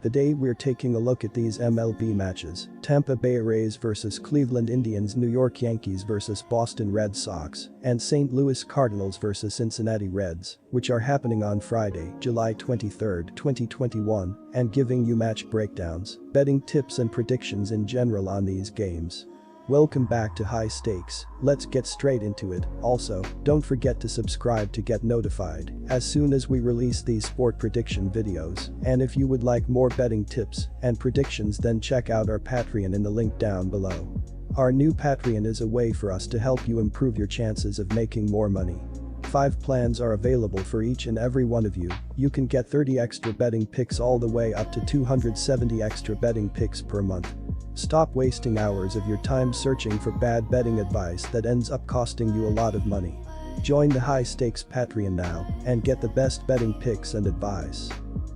Today we're taking a look at these MLB matches: Tampa Bay Rays vs Cleveland Indians, New York Yankees vs Boston Red Sox, and St. Louis Cardinals vs Cincinnati Reds, which are happening on Friday, July 23, 2021, and giving you match breakdowns, betting tips and predictions in general on these games. Welcome back to High Stakes. Let's get straight into it. Also, don't forget to subscribe to get notified as soon as we release these sport prediction videos, and if you would like more betting tips and predictions, then check out our Patreon in the link down below. Our new Patreon is a way for us to help you improve your chances of making more money. 5 plans are available for each and every one of you. You can get 30 extra betting picks all the way up to 270 extra betting picks per month. Stop wasting hours of your time searching for bad betting advice that ends up costing you a lot of money. Join the High Stakes Patreon now and get the best betting picks and advice.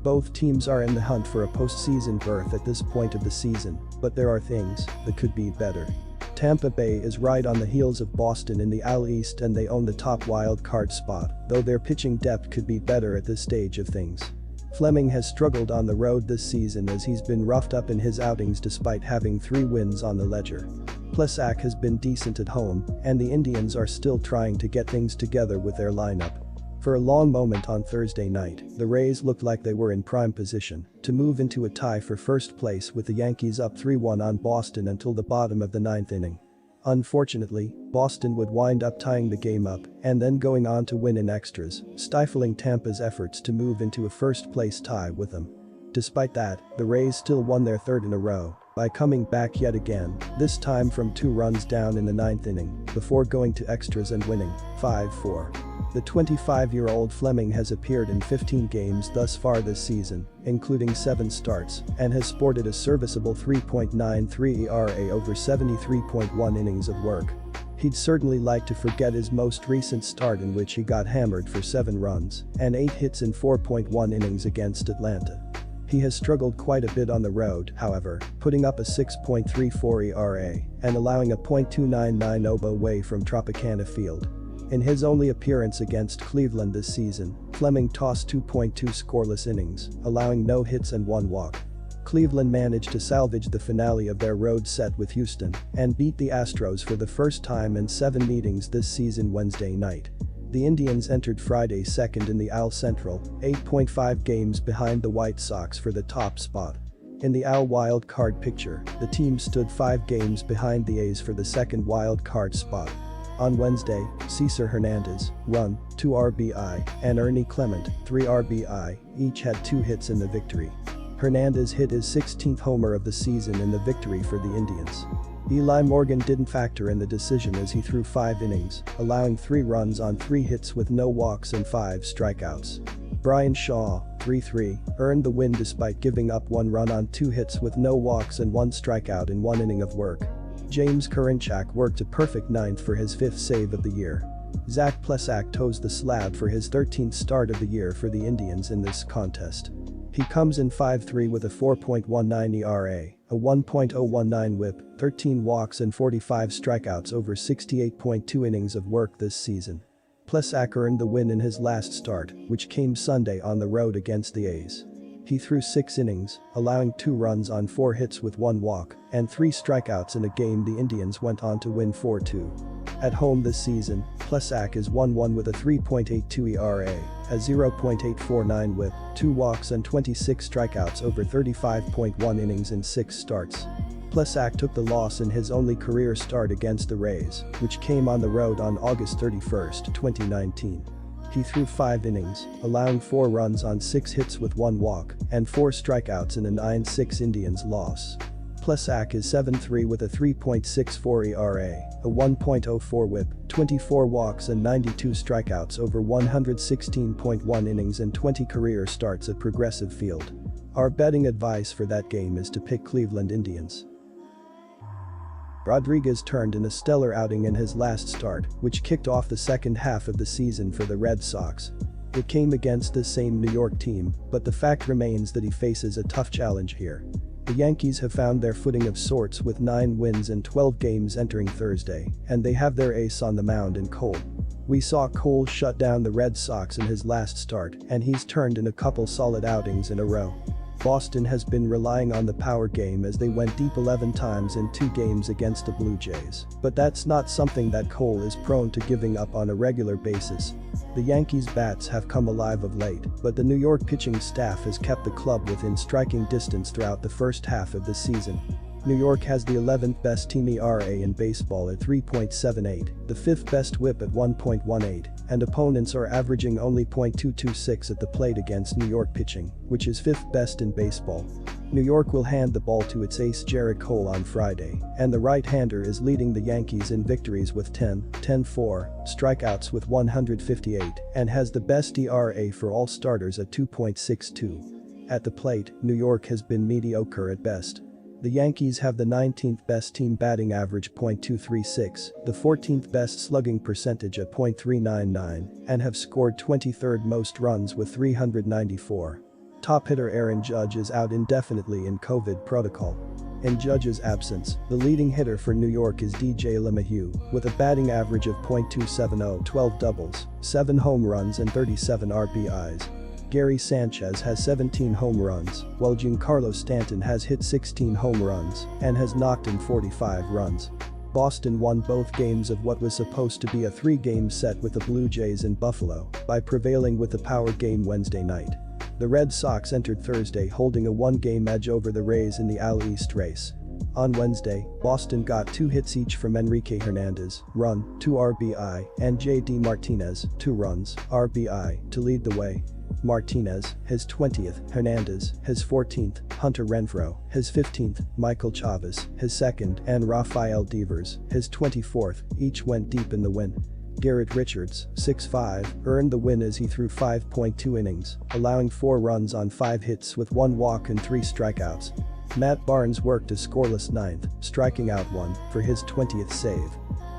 Both teams are in the hunt for a postseason berth at this point of the season, but there are things that could be better. Tampa Bay is right on the heels of Boston in the AL East, and they own the top wild card spot, though their pitching depth could be better at this stage of things. Fleming has struggled on the road this season as he's been roughed up in his outings despite having 3 wins on the ledger. Plesac has been decent at home, and the Indians are still trying to get things together with their lineup. For a long moment on Thursday night, the Rays looked like they were in prime position to move into a tie for first place with the Yankees up 3-1 on Boston until the bottom of the 9th inning. Unfortunately, Boston would wind up tying the game up and then going on to win in extras, stifling Tampa's efforts to move into a first-place tie with them. Despite that, the Rays still won their 3rd in a row by coming back yet again, this time from 2 runs down in the 9th inning, before going to extras and winning 5-4. The 25-year-old Fleming has appeared in 15 games thus far this season, including 7 starts, and has sported a serviceable 3.93 ERA over 73.1 innings of work. He'd certainly like to forget his most recent start, in which he got hammered for 7 runs and 8 hits in 4.1 innings against Atlanta. He has struggled quite a bit on the road, however, putting up a 6.34 ERA and allowing a .299 OBA away from Tropicana Field. In his only appearance against Cleveland this season, Fleming tossed 2.2 scoreless innings, allowing no hits and 1 walk. Cleveland managed to salvage the finale of their road set with Houston and beat the Astros for the first time in 7 meetings this season Wednesday night. The Indians entered Friday second in the AL Central, 8.5 games behind the White Sox for the top spot. In the AL wild card picture, the team stood 5 games behind the A's for the 2nd wild card spot. On Wednesday, Cesar Hernandez, 1, 2 RBI, and Ernie Clement, 3 RBI, each had 2 hits in the victory. Hernandez hit his 16th homer of the season in the victory for the Indians. Eli Morgan didn't factor in the decision as he threw 5 innings, allowing 3 runs on 3 hits with no walks and 5 strikeouts. Brian Shaw, 3-3, earned the win despite giving up 1 run on 2 hits with no walks and 1 strikeout in 1 inning of work. James Karinchak worked a perfect 9th for his 5th save of the year. Zach Plesac toes the slab for his 13th start of the year for the Indians in this contest. He comes in 5-3 with a 4.19 ERA, a 1.019 WHIP, 13 walks and 45 strikeouts over 68.2 innings of work this season. Plesac earned the win in his last start, which came Sunday on the road against the A's. He threw 6 innings, allowing 2 runs on 4 hits with 1 walk and 3 strikeouts in a game the Indians went on to win 4-2. At home this season, Plesac is 1-1 with a 3.82 ERA, a 0.849 WHIP, 2 walks and 26 strikeouts over 35.1 innings in 6 starts. Plesac took the loss in his only career start against the Rays, which came on the road on August 31, 2019. He threw 5 innings, allowing 4 runs on 6 hits with 1 walk and 4 strikeouts in a 9-6 Indians loss. Plesac is 7-3 with a 3.64 ERA, a 1.04 WHIP, 24 walks and 92 strikeouts over 116.1 innings and 20 career starts at Progressive Field. Our betting advice for that game is to pick Cleveland Indians. Rodriguez turned in a stellar outing in his last start, which kicked off the 2nd half of the season for the Red Sox. It came against this same New York team, but the fact remains that he faces a tough challenge here. The Yankees have found their footing of sorts with 9 wins in 12 games entering Thursday, and they have their ace on the mound in Cole. We saw Cole shut down the Red Sox in his last start, and he's turned in a couple solid outings in a row. Boston has been relying on the power game as they went deep 11 times in 2 games against the Blue Jays, but that's not something that Cole is prone to giving up on a regular basis. The Yankees' bats have come alive of late, but the New York pitching staff has kept the club within striking distance throughout the first half of the season. New York has the 11th best team ERA in baseball at 3.78, the 5th best whip at 1.18, and opponents are averaging only .226 at the plate against New York pitching, which is 5th best in baseball. New York will hand the ball to its ace Gerrit Cole on Friday, and the right-hander is leading the Yankees in victories with 10-4, strikeouts with 158, and has the best ERA for all starters at 2.62. At the plate, New York has been mediocre at best. The Yankees have the 19th best team batting average .236, the 14th best slugging percentage at .399, and have scored 23rd most runs with 394. Top hitter Aaron Judge is out indefinitely in COVID protocol. In Judge's absence, the leading hitter for New York is DJ LeMahieu, with a batting average of .270, 12 doubles, 7 home runs and 37 RBIs. Gary Sanchez has 17 home runs, while Giancarlo Stanton has hit 16 home runs and has knocked in 45 runs. Boston won both games of what was supposed to be a 3-game set with the Blue Jays in Buffalo by prevailing with the power game Wednesday night. The Red Sox entered Thursday holding a 1-game edge over the Rays in the AL East race. On Wednesday, Boston got 2 hits each from Enrique Hernandez, run, 2 RBI, and J.D. Martinez, 2 runs, RBI, to lead the way. Martinez, his 20th, Hernandez, his 14th, Hunter Renfroe, his 15th, Michael Chavis, his 2nd, and Rafael Devers, his 24th, each went deep in the win. Garrett Richards, 6'5", earned the win as he threw 5.2 innings, allowing 4 runs on 5 hits with 1 walk and 3 strikeouts. Matt Barnes worked a scoreless 9th, striking out 1 for his 20th save.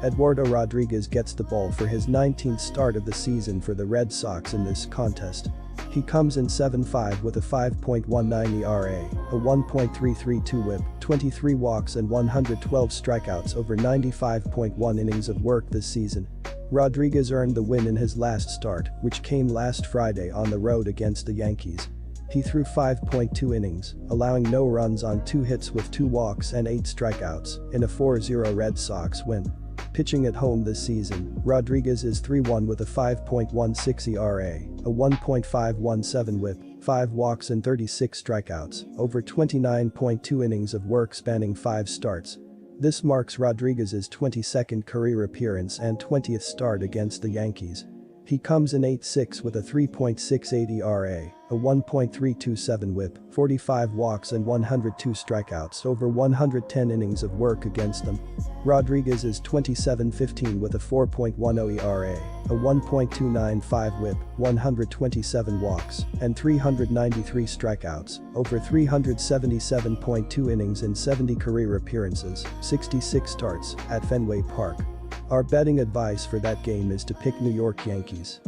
Eduardo Rodriguez gets the ball for his 19th start of the season for the Red Sox in this contest. He comes in 7-5 with a 5.19 ERA, a 1.332 whip, 23 walks and 112 strikeouts over 95.1 innings of work this season. Rodriguez earned the win in his last start, which came last Friday on the road against the Yankees. He threw 5.2 innings, allowing no runs on 2 hits with 2 walks and 8 strikeouts in a 4-0 Red Sox win. Pitching at home this season, Rodriguez is 3-1 with a 5.16 ERA, a 1.517 whip, 5 walks and 36 strikeouts over 29.2 innings of work spanning 5 starts. This marks Rodriguez's 22nd career appearance and 20th start against the Yankees. He comes in 8-6 with a 3.68 ERA, a 1.327 whip, 45 walks and 102 strikeouts over 110 innings of work against them. Rodriguez is 27-15 with a 4.10 ERA, a 1.295 whip, 127 walks, and 393 strikeouts over 377.2 innings in 70 career appearances, 66 starts, at Fenway Park. Our betting advice for that game is to pick New York Yankees.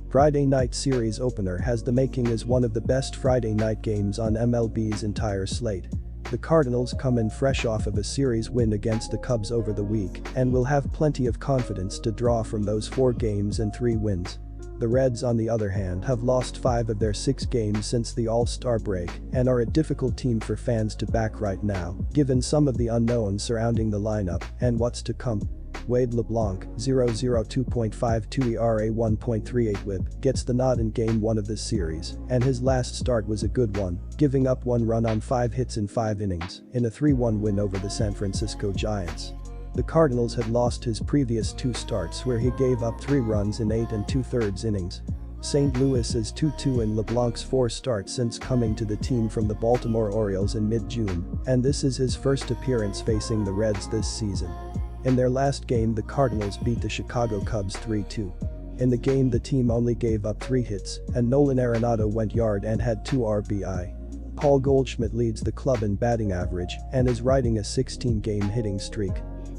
Friday night series opener has the making as one of the best Friday night games on MLB's entire slate. The Cardinals come in fresh off of a series win against the Cubs over the week and will have plenty of confidence to draw from those 4 games and 3 wins. The Reds, on the other hand, have lost 5 of their 6 games since the All-Star break and are a difficult team for fans to back right now, given some of the unknowns surrounding the lineup and what's to come. Wade LeBlanc, 0.0252 ERA, 1.38 whip, gets the nod in Game 1 of this series, and his last start was a good one, giving up 1 run on 5 hits in 5 innings in a 3-1 win over the San Francisco Giants. The Cardinals had lost his previous 2 starts where he gave up 3 runs in 8 2/3 innings. St. Louis is 2-2 in LeBlanc's 4 starts since coming to the team from the Baltimore Orioles in mid-June, and this is his first appearance facing the Reds this season. In their last game, the Cardinals beat the Chicago Cubs 3-2. In the game, the team only gave up 3 hits, and Nolan Arenado went yard and had 2 RBI. Paul Goldschmidt leads the club in batting average and is riding a 16-game hitting streak.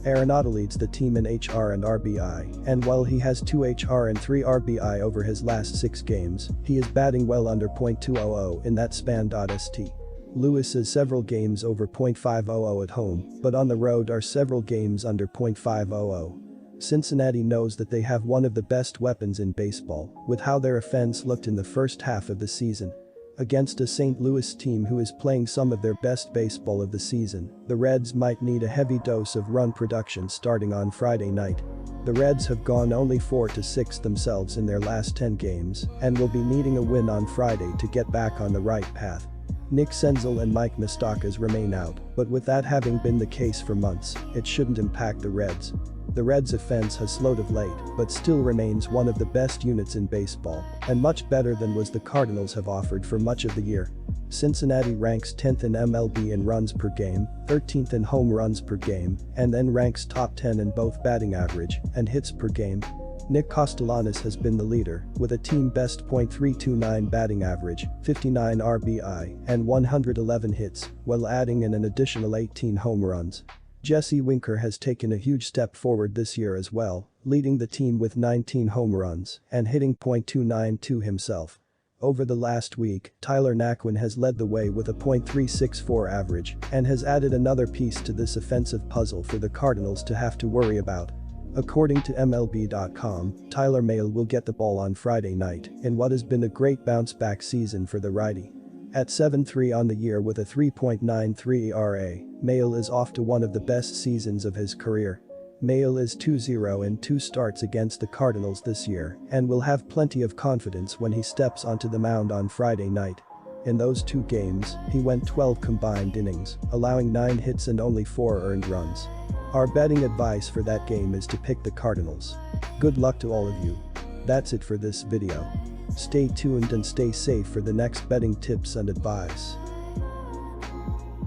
Arenado leads the team in HR and RBI, and while he has 2 HR and 3 RBI over his last 6 games, he is batting well under .200 in that span. St. Louis is several games over .500 at home, but on the road are several games under .500. Cincinnati knows that they have one of the best weapons in baseball, with how their offense looked in the first half of the season. Against a St. Louis team who is playing some of their best baseball of the season, the Reds might need a heavy dose of run production starting on Friday night. The Reds have gone only 4-6 themselves in their last 10 games and will be needing a win on Friday to get back on the right path. Nick Senzel and Mike Moustakas remain out, but with that having been the case for months, it shouldn't impact the Reds. The Reds' offense has slowed of late, but still remains one of the best units in baseball, and much better than was the Cardinals have offered for much of the year. Cincinnati ranks 10th in MLB in runs per game, 13th in home runs per game, and then ranks top 10 in both batting average and hits per game. Nick Castellanos has been the leader, with a team-best .329 batting average, 59 RBI, and 111 hits, while adding in an additional 18 home runs. Jesse Winker has taken a huge step forward this year as well, leading the team with 19 home runs and hitting .292 himself. Over the last week, Tyler Naquin has led the way with a .364 average and has added another piece to this offensive puzzle for the Cardinals to have to worry about. According to MLB.com, Tyler Mahle will get the ball on Friday night in what has been a great bounce-back season for the righty. At 7-3 on the year with a 3.93 ERA, Mahle is off to one of the best seasons of his career. Mahle is 2-0 in 2 starts against the Cardinals this year and will have plenty of confidence when he steps onto the mound on Friday night. In those 2 games, he went 12 combined innings, allowing 9 hits and only 4 earned runs. Our betting advice for that game is to pick the Cardinals. Good luck to all of you. That's it for this video. Stay tuned and stay safe for the next betting tips and advice.